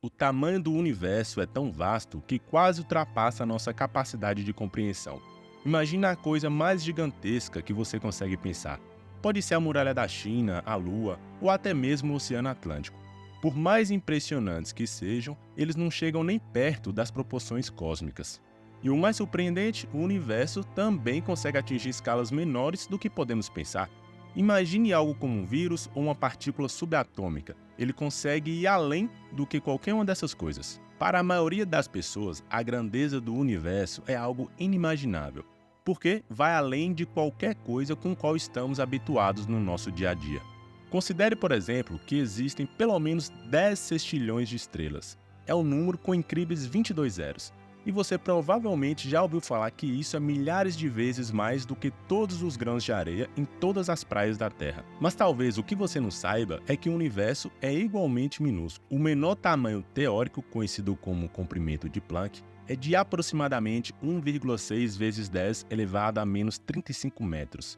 O tamanho do universo é tão vasto que quase ultrapassa a nossa capacidade de compreensão. Imagina a coisa mais gigantesca que você consegue pensar. Pode ser a muralha da China, a Lua ou até mesmo o Oceano Atlântico. Por mais impressionantes que sejam, eles não chegam nem perto das proporções cósmicas. E o mais surpreendente, o universo também consegue atingir escalas menores do que podemos pensar. Imagine algo como um vírus ou uma partícula subatômica. Ele consegue ir além do que qualquer uma dessas coisas. Para a maioria das pessoas, a grandeza do universo é algo inimaginável, porque vai além de qualquer coisa com qual estamos habituados no nosso dia a dia. Considere, por exemplo, que existem pelo menos 10 sextilhões de estrelas. É um número com incríveis 22 zeros. E você provavelmente já ouviu falar que isso é milhares de vezes mais do que todos os grãos de areia em todas as praias da Terra. Mas talvez o que você não saiba é que o universo é igualmente minúsculo. O menor tamanho teórico, conhecido como comprimento de Planck, é de aproximadamente 1,6 vezes 10 elevado a menos 35 metros.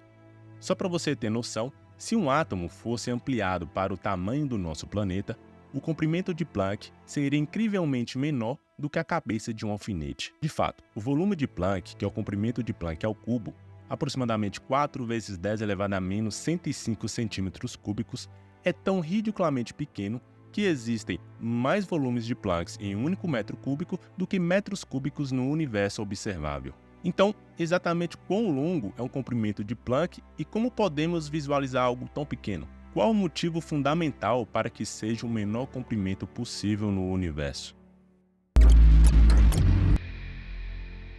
Só para você ter noção, se um átomo fosse ampliado para o tamanho do nosso planeta, o comprimento de Planck seria incrivelmente menor do que a cabeça de um alfinete. De fato, o volume de Planck, que é o comprimento de Planck ao cubo, aproximadamente 4 vezes 10 elevado a menos 105 centímetros cúbicos, é tão ridiculamente pequeno que existem mais volumes de Planck em um único metro cúbico do que metros cúbicos no universo observável. Então, exatamente quão longo é um comprimento de Planck e como podemos visualizar algo tão pequeno? Qual o motivo fundamental para que seja o menor comprimento possível no universo?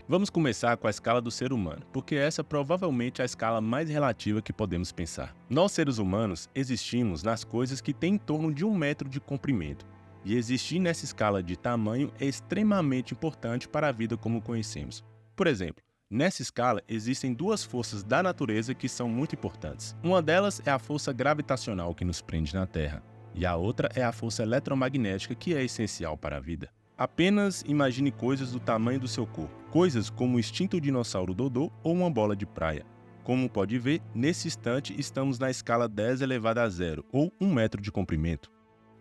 Vamos começar com a escala do ser humano, porque essa provavelmente é a escala mais relativa que podemos pensar. Nós, seres humanos, existimos nas coisas que têm em torno de 1 metro de comprimento, e existir nessa escala de tamanho é extremamente importante para a vida como conhecemos. Por exemplo, nessa escala, existem duas forças da natureza que são muito importantes. Uma delas é a força gravitacional que nos prende na Terra, e a outra é a força eletromagnética que é essencial para a vida. Apenas imagine coisas do tamanho do seu corpo, coisas como o extinto dinossauro Dodô ou uma bola de praia. Como pode ver, nesse instante estamos na escala 10 elevado a zero, ou 1 metro de comprimento.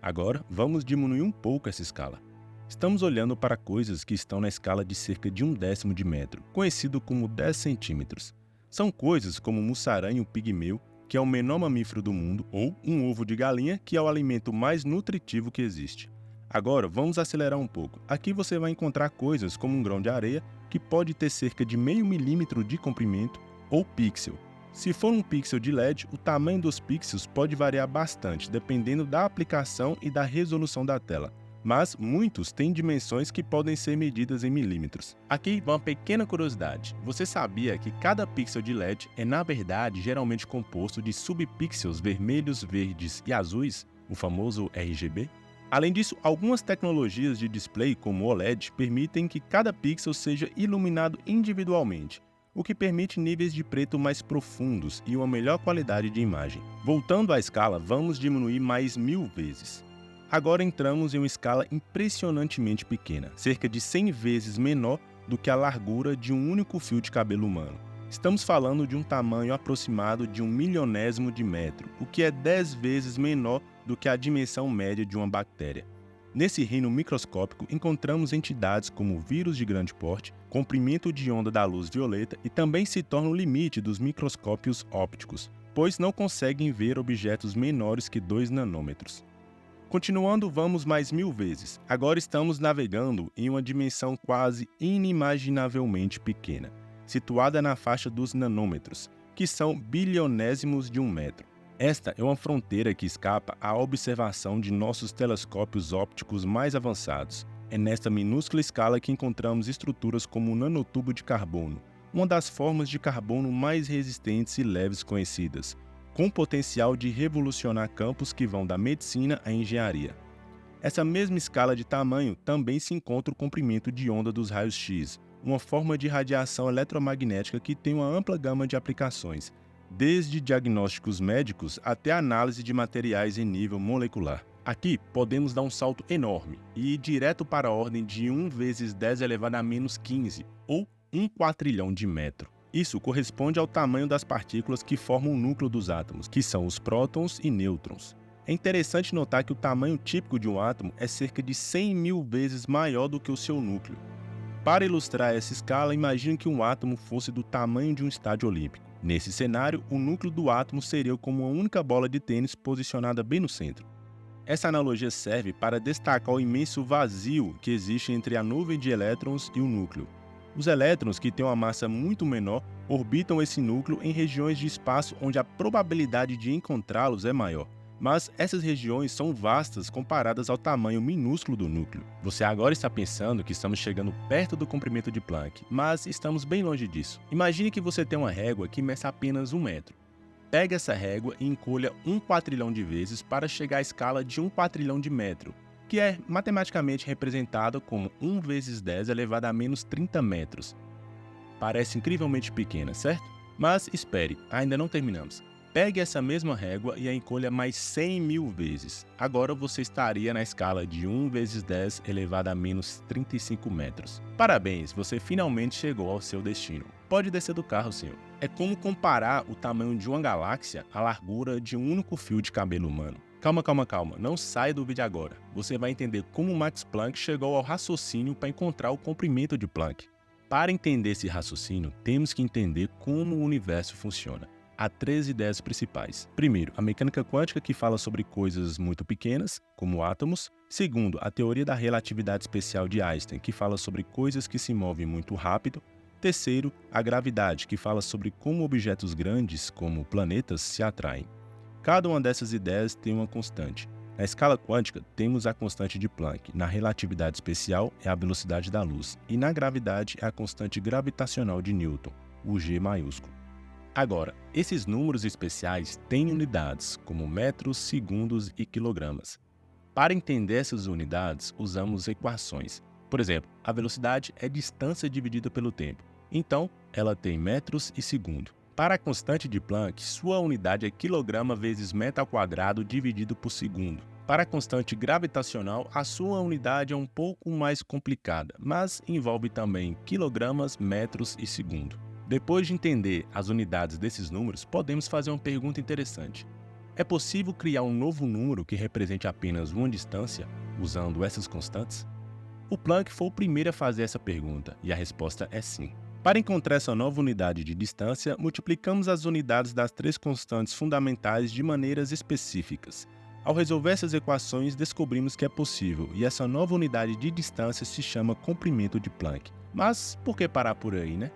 Agora, vamos diminuir um pouco essa escala. Estamos olhando para coisas que estão na escala de cerca de 1/10 de metro, conhecido como 10 centímetros. São coisas como o mussaranho pigmeu, que é o menor mamífero do mundo, ou um ovo de galinha, que é o alimento mais nutritivo que existe. Agora, vamos acelerar um pouco. Aqui você vai encontrar coisas como um grão de areia, que pode ter cerca de meio milímetro de comprimento, ou pixel. Se for um pixel de LED, o tamanho dos pixels pode variar bastante, dependendo da aplicação e da resolução da tela. Mas muitos têm dimensões que podem ser medidas em milímetros. Aqui uma pequena curiosidade. Você sabia que cada pixel de LED é, na verdade, geralmente composto de subpixels vermelhos, verdes e azuis, o famoso RGB? Além disso, algumas tecnologias de display, como o OLED, permitem que cada pixel seja iluminado individualmente, o que permite níveis de preto mais profundos e uma melhor qualidade de imagem. Voltando à escala, vamos diminuir mais 1000 vezes. Agora entramos em uma escala impressionantemente pequena, cerca de 100 vezes menor do que a largura de um único fio de cabelo humano. Estamos falando de um tamanho aproximado de 1 milionésimo de metro, o que é 10 vezes menor do que a dimensão média de uma bactéria. Nesse reino microscópico, encontramos entidades como vírus de grande porte, comprimento de onda da luz violeta e também se torna o limite dos microscópios ópticos, pois não conseguem ver objetos menores que 2 nanômetros. Continuando, vamos mais 1000 vezes. Agora estamos navegando em uma dimensão quase inimaginavelmente pequena, situada na faixa dos nanômetros, que são bilionésimos de 1 metro. Esta é uma fronteira que escapa à observação de nossos telescópios ópticos mais avançados. É nesta minúscula escala que encontramos estruturas como o nanotubo de carbono, uma das formas de carbono mais resistentes e leves conhecidas, com potencial de revolucionar campos que vão da medicina à engenharia. Essa mesma escala de tamanho também se encontra o comprimento de onda dos raios-x, uma forma de radiação eletromagnética que tem uma ampla gama de aplicações, desde diagnósticos médicos até análise de materiais em nível molecular. Aqui podemos dar um salto enorme e ir direto para a ordem de 1 vezes 10 elevado a menos 15, ou 1 quatrilhão de metro. Isso corresponde ao tamanho das partículas que formam o núcleo dos átomos, que são os prótons e nêutrons. É interessante notar que o tamanho típico de um átomo é cerca de 100.000 vezes maior do que o seu núcleo. Para ilustrar essa escala, imagine que um átomo fosse do tamanho de um estádio olímpico. Nesse cenário, o núcleo do átomo seria como uma única bola de tênis posicionada bem no centro. Essa analogia serve para destacar o imenso vazio que existe entre a nuvem de elétrons e o núcleo. Os elétrons, que têm uma massa muito menor, orbitam esse núcleo em regiões de espaço onde a probabilidade de encontrá-los é maior. Mas essas regiões são vastas comparadas ao tamanho minúsculo do núcleo. Você agora está pensando que estamos chegando perto do comprimento de Planck, mas estamos bem longe disso. Imagine que você tem uma régua que meça apenas 1 metro. Pegue essa régua e encolha 1 quatrilhão de vezes para chegar à escala de 1 quatrilhão de metro, que é matematicamente representado como 1 vezes 10 elevado a menos 30 metros. Parece incrivelmente pequena, certo? Mas espere, ainda não terminamos. Pegue essa mesma régua e a encolha mais 100.000 vezes. Agora você estaria na escala de 1 vezes 10 elevado a menos 35 metros. Parabéns, você finalmente chegou ao seu destino. Pode descer do carro, senhor. É como comparar o tamanho de uma galáxia à largura de um único fio de cabelo humano. Calma, não saia do vídeo agora. Você vai entender como Max Planck chegou ao raciocínio para encontrar o comprimento de Planck. Para entender esse raciocínio, temos que entender como o universo funciona. Há 3 ideias principais. Primeiro, a mecânica quântica, que fala sobre coisas muito pequenas, como átomos. Segundo, a teoria da relatividade especial de Einstein, que fala sobre coisas que se movem muito rápido. Terceiro, a gravidade, que fala sobre como objetos grandes, como planetas, se atraem. Cada uma dessas ideias tem uma constante. Na escala quântica, temos a constante de Planck. Na relatividade especial, é a velocidade da luz. E na gravidade, é a constante gravitacional de Newton, o G maiúsculo. Agora, esses números especiais têm unidades, como metros, segundos e quilogramas. Para entender essas unidades, usamos equações. Por exemplo, a velocidade é distância dividida pelo tempo. Então, ela tem metros e segundo. Para a constante de Planck, sua unidade é quilograma vezes metro ao quadrado dividido por segundo. Para a constante gravitacional, a sua unidade é um pouco mais complicada, mas envolve também quilogramas, metros e segundo. Depois de entender as unidades desses números, podemos fazer uma pergunta interessante. É possível criar um novo número que represente apenas uma distância, usando essas constantes? O Planck foi o primeiro a fazer essa pergunta, e a resposta é sim. Para encontrar essa nova unidade de distância, multiplicamos as unidades das 3 constantes fundamentais de maneiras específicas. Ao resolver essas equações, descobrimos que é possível, e essa nova unidade de distância se chama comprimento de Planck. Mas por que parar por aí, né?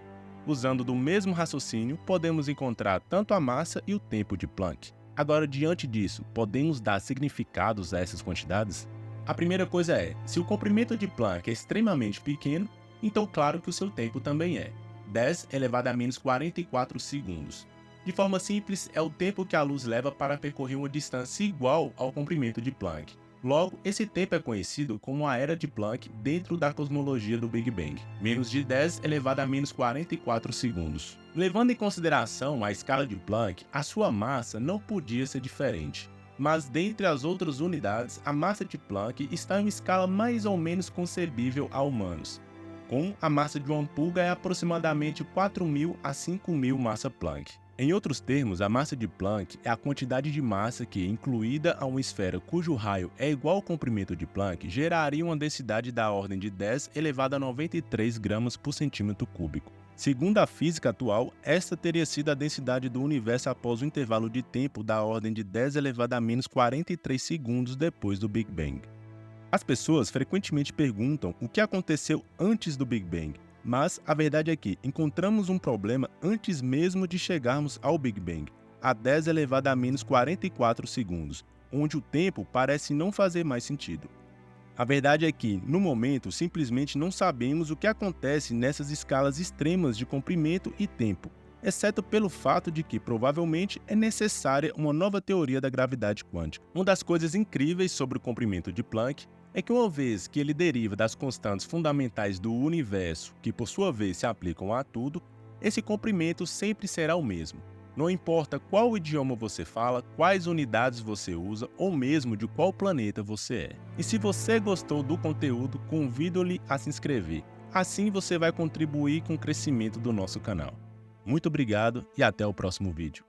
Usando do mesmo raciocínio, podemos encontrar tanto a massa e o tempo de Planck. Agora, diante disso, podemos dar significados a essas quantidades? A primeira coisa é, se o comprimento de Planck é extremamente pequeno, então claro que o seu tempo também é. 10 elevado a menos 44 segundos. De forma simples, é o tempo que a luz leva para percorrer uma distância igual ao comprimento de Planck. Logo, esse tempo é conhecido como a era de Planck dentro da cosmologia do Big Bang, menos de 10 elevado a menos 44 segundos. Levando em consideração a escala de Planck, a sua massa não podia ser diferente. Mas dentre as outras unidades, a massa de Planck está em uma escala mais ou menos concebível a humanos. Com a massa de uma pulga é aproximadamente 4.000 a 5.000 massa Planck. Em outros termos, a massa de Planck é a quantidade de massa que, incluída a uma esfera cujo raio é igual ao comprimento de Planck, geraria uma densidade da ordem de 10 elevado a 93 gramas por centímetro cúbico. Segundo a física atual, esta teria sido a densidade do universo após um intervalo de tempo da ordem de 10 elevado a menos 43 segundos depois do Big Bang. As pessoas frequentemente perguntam o que aconteceu antes do Big Bang. Mas a verdade é que encontramos um problema antes mesmo de chegarmos ao Big Bang, a 10 elevado a menos 44 segundos, onde o tempo parece não fazer mais sentido. A verdade é que, no momento, simplesmente não sabemos o que acontece nessas escalas extremas de comprimento e tempo, exceto pelo fato de que, provavelmente, é necessária uma nova teoria da gravidade quântica. Uma das coisas incríveis sobre o comprimento de Planck é que, uma vez que ele deriva das constantes fundamentais do universo, que por sua vez se aplicam a tudo, esse comprimento sempre será o mesmo. Não importa qual idioma você fala, quais unidades você usa ou mesmo de qual planeta você é. E se você gostou do conteúdo, convido-lhe a se inscrever. Assim você vai contribuir com o crescimento do nosso canal. Muito obrigado e até o próximo vídeo.